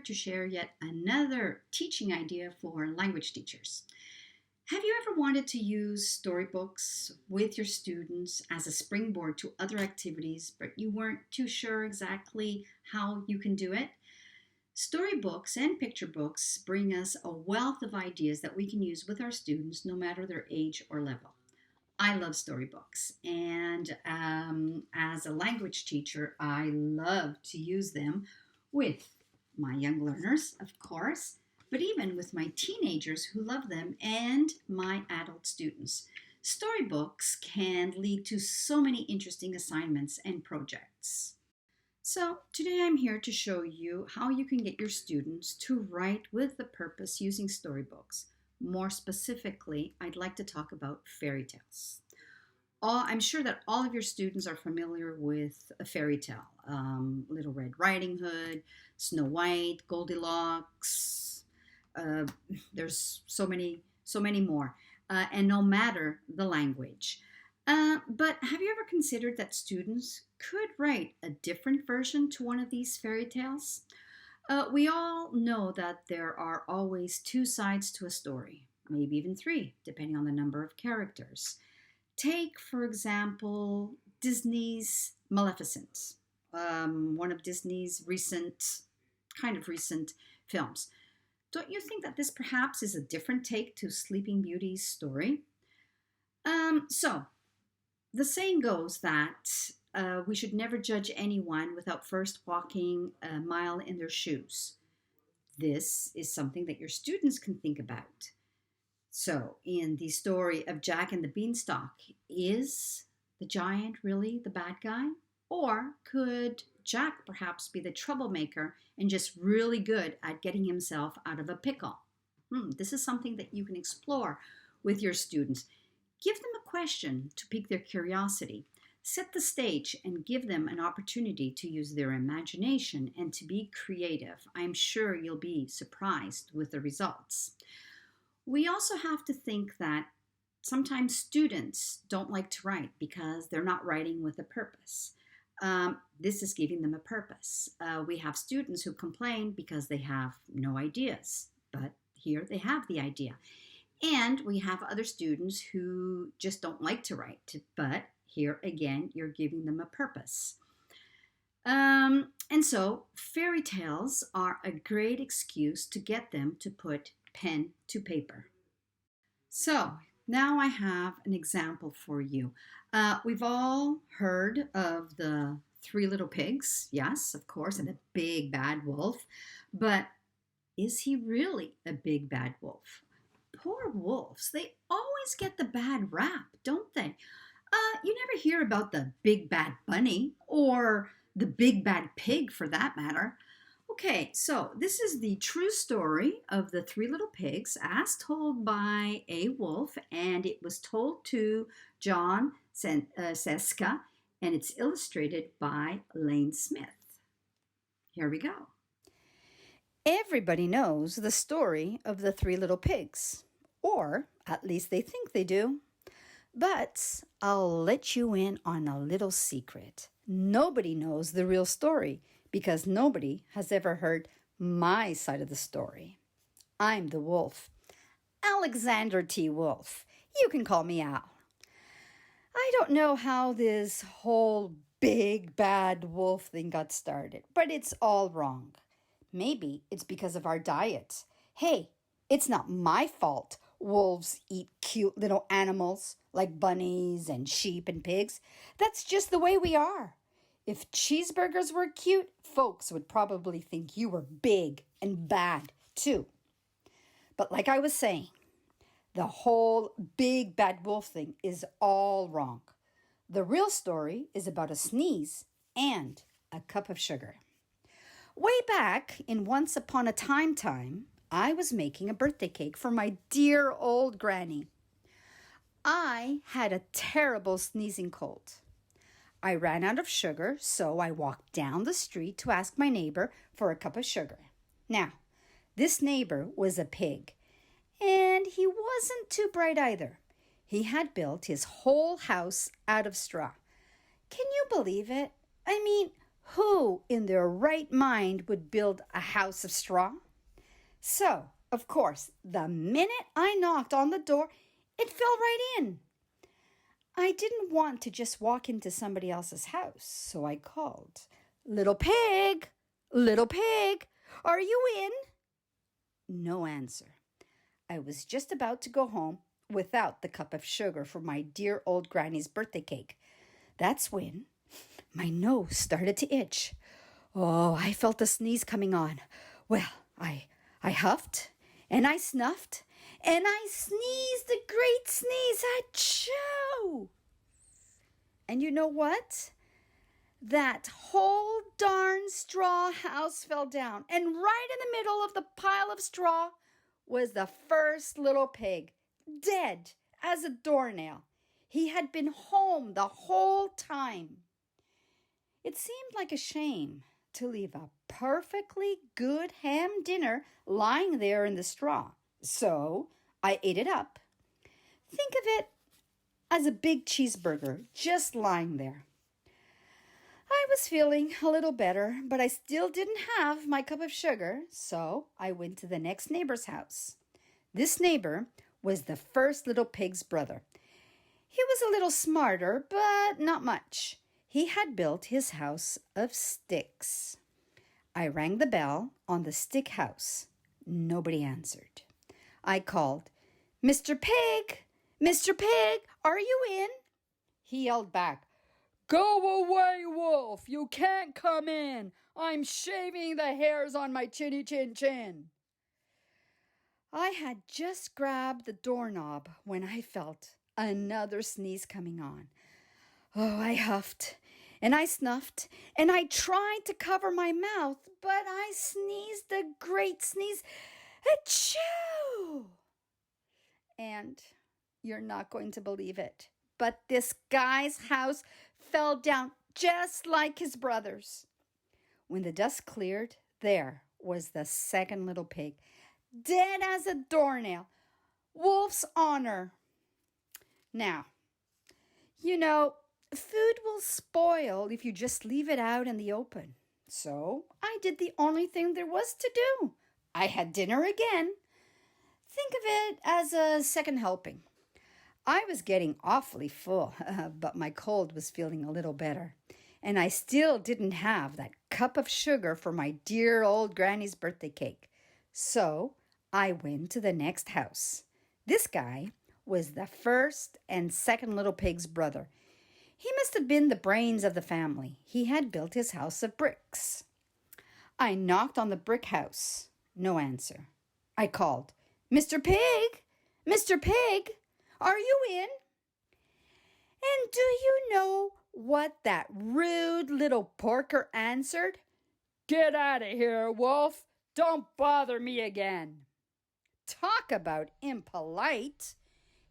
to share yet another teaching idea for language teachers. Have you ever wanted to use storybooks with your students as a springboard to other activities, but you weren't too sure exactly how you can do it? Storybooks and picture books bring us a wealth of ideas that we can use with our students no matter their age or level. I love storybooks, and as a language teacher, I love to use them with my young learners, of course, but even with my teenagers who love them and my adult students. Storybooks can lead to so many interesting assignments and projects. So, today I'm here to show you how you can get your students to write with a purpose using storybooks. More specifically, I'd like to talk about fairy tales. I'm sure that all of your students are familiar with a fairy tale. Little Red Riding Hood, Snow White, Goldilocks. There's so many more. And no matter the language. But have you ever considered that students could write a different version to one of these fairy tales? We all know that there are always two sides to a story, maybe even three, depending on the number of characters. Take, for example, Disney's Maleficent, one of Disney's recent films. Don't you think that this perhaps is a different take to Sleeping Beauty's story? So, the saying goes that we should never judge anyone without first walking a mile in their shoes. This is something that your students can think about. So, in the story of Jack and the Beanstalk, is the giant really the bad guy? Or could Jack perhaps be the troublemaker and just really good at getting himself out of a pickle? This is something that you can explore with your students. Give them a question to pique their curiosity. Set the stage and give them an opportunity to use their imagination and to be creative. I'm sure you'll be surprised with the results. We also have to think that sometimes students don't like to write because they're not writing with a purpose. This is giving them a purpose. We have students who complain because they have no ideas, but here they have the idea. And we have other students who just don't like to write, but here again, you're giving them a purpose. And so fairy tales are a great excuse to get them to put pen to paper. So now I have an example for you. We've all heard of the Three Little Pigs, yes, of course, and a big bad wolf. But is he really a big bad wolf? Poor wolves, they always get the bad rap, don't they? You never hear about the big bad bunny or the big bad pig for that matter. Okay, so this is the true story of the Three Little Pigs as told by a wolf, and it was told to John Seska, and it's illustrated by Lane Smith. Here we go. Everybody knows the story of the Three Little Pigs, or at least they think they do. But I'll let you in on a little secret. Nobody knows the real story because nobody has ever heard my side of the story. I'm the wolf, Alexander T. Wolf. You can call me Al. I don't know how this whole big bad wolf thing got started, but it's all wrong. Maybe it's because of our diet. Hey, it's not my fault wolves eat cute little animals like bunnies and sheep and pigs. That's just the way we are. If cheeseburgers were cute, folks would probably think you were big and bad too. But like I was saying, the whole big bad wolf thing is all wrong. The real story is about a sneeze and a cup of sugar. Way back in Once Upon a Time, I was making a birthday cake for my dear old granny. I had a terrible sneezing cold. I ran out of sugar, so I walked down the street to ask my neighbor for a cup of sugar. Now, this neighbor was a pig, and he wasn't too bright either. He had built his whole house out of straw. Can you believe it? I mean, Who in their right mind would build a house of straw? So, of course, the minute I knocked on the door, it fell right in. I didn't want to just walk into somebody else's house, so I called, "Little pig, little pig, are you in?" No answer. I was just about to go home without the cup of sugar for my dear old granny's birthday cake. That's when my nose started to itch. Oh, I felt a sneeze coming on. Well, I huffed and I snuffed and I sneezed a great sneeze. Achoo! And you know what? That whole darn straw house fell down. And right in the middle of the pile of straw was the first little pig, dead as a doornail. He had been home the whole time. It seemed like a shame to leave a perfectly good ham dinner lying there in the straw. So I ate it up. Think of it as a big cheeseburger just lying there. I was feeling a little better, but I still didn't have my cup of sugar, so I went to the next neighbor's house. This neighbor was the first little pig's brother. He was a little smarter, but not much. He had built his house of sticks. I rang the bell on the stick house. Nobody answered. I called, "Mr. Pig, Mr. Pig, are you in?" He yelled back, "Go away, Wolf! You can't come in! I'm shaving the hairs on my chinny chin chin!" I had just grabbed the doorknob when I felt another sneeze coming on. Oh, I huffed and I snuffed and I tried to cover my mouth, but I sneezed a great sneeze. Achoo! And you're not going to believe it, but this guy's house fell down just like his brother's. When the dust cleared, there was the second little pig, dead as a doornail. Wolf's honor. Now, you know, food will spoil if you just leave it out in the open. So I did the only thing there was to do. I had dinner again. Think of it as a second helping. I was getting awfully full, but my cold was feeling a little better. And I still didn't have that cup of sugar for my dear old granny's birthday cake. So I went to the next house. This guy was the first and second little pig's brother. He must have been the brains of the family. He had built his house of bricks. I knocked on the brick house. No answer. I called, "Mr. Pig, Mr. Pig, are you in?" And do you know what that rude little porker answered? "Get out of here, Wolf. Don't bother me again." Talk about impolite.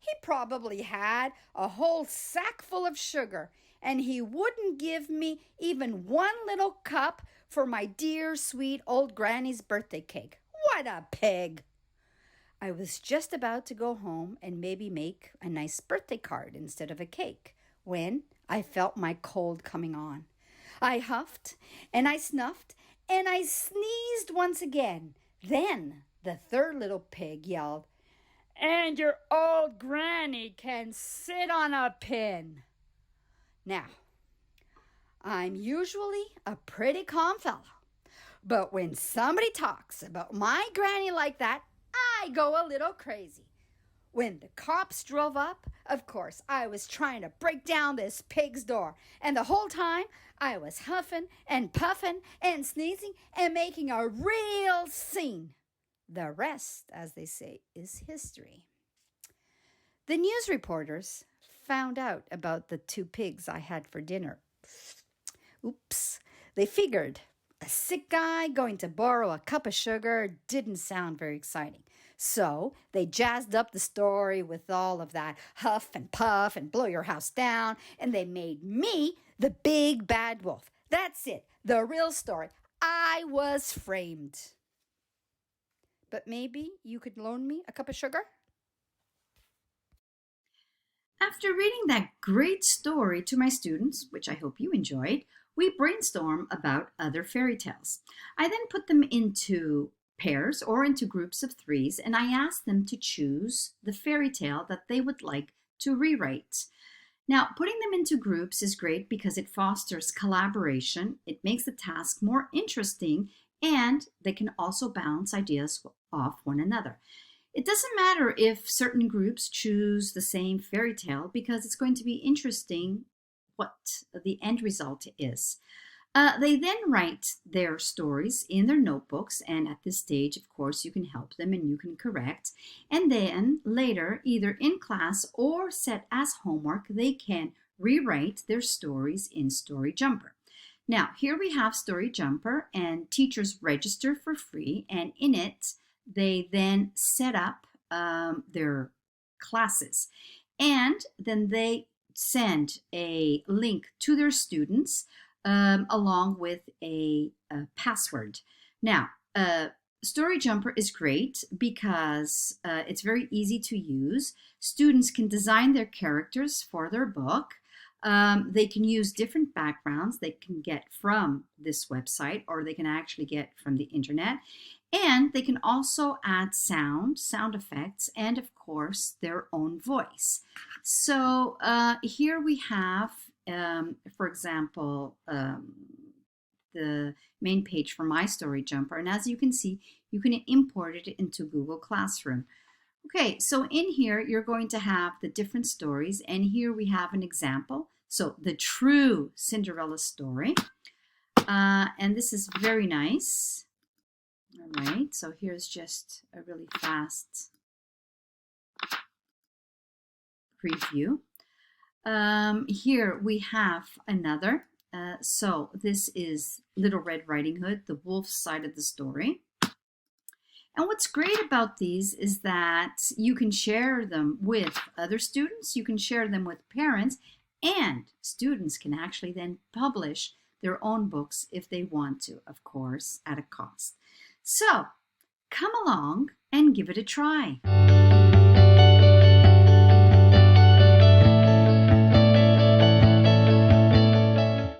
He probably had a whole sack full of sugar, and he wouldn't give me even one little cup for my dear, sweet old granny's birthday cake. What a pig! I was just about to go home and maybe make a nice birthday card instead of a cake when I felt my cold coming on. I huffed and I snuffed and I sneezed once again. Then the third little pig yelled, "And your old granny can sit on a pin." Now, I'm usually a pretty calm fellow, but when somebody talks about my granny like that, I go a little crazy. When the cops drove up, of course, I was trying to break down this pig's door, and the whole time I was huffing and puffing and sneezing and making a real scene. The rest, as they say, is history. The news reporters found out about the two pigs I had for dinner. Oops. They figured a sick guy going to borrow a cup of sugar didn't sound very exciting. So they jazzed up the story with all of that huff and puff and blow your house down, and they made me the big bad wolf. That's it, the real story. I was framed. But maybe you could loan me a cup of sugar? After reading that great story to my students, which I hope you enjoyed, we brainstorm about other fairy tales. I then put them into pairs or into groups of threes, and I ask them to choose the fairy tale that they would like to rewrite. Now, putting them into groups is great because it fosters collaboration, it makes the task more interesting, and they can also bounce ideas off one another. It doesn't matter if certain groups choose the same fairy tale because it's going to be interesting what the end result is. They then write their stories in their notebooks, and at this stage, of course, you can help them and you can correct. And then later, either in class or set as homework, they can rewrite their stories in StoryJumper. Now, here we have StoryJumper, and teachers register for free, and in it, they then set up their classes. And then they send a link to their students along with a password. Now, StoryJumper is great because it's very easy to use. Students can design their characters for their book. They can use different backgrounds they can get from this website, or they can actually get from the internet. And they can also add sound effects, and of course, their own voice. So here we have, for example, the main page for my StoryJumper. And as you can see, you can import it into Google Classroom. Okay, so in here, you're going to have the different stories. And here we have an example. So the true Cinderella story. And this is very nice. All right, so here's just a really fast preview. Here we have another. So this is Little Red Riding Hood, the wolf's side of the story. And what's great about these is that you can share them with other students, you can share them with parents, and students can actually then publish their own books if they want to, of course, at a cost. So come along and give it a try.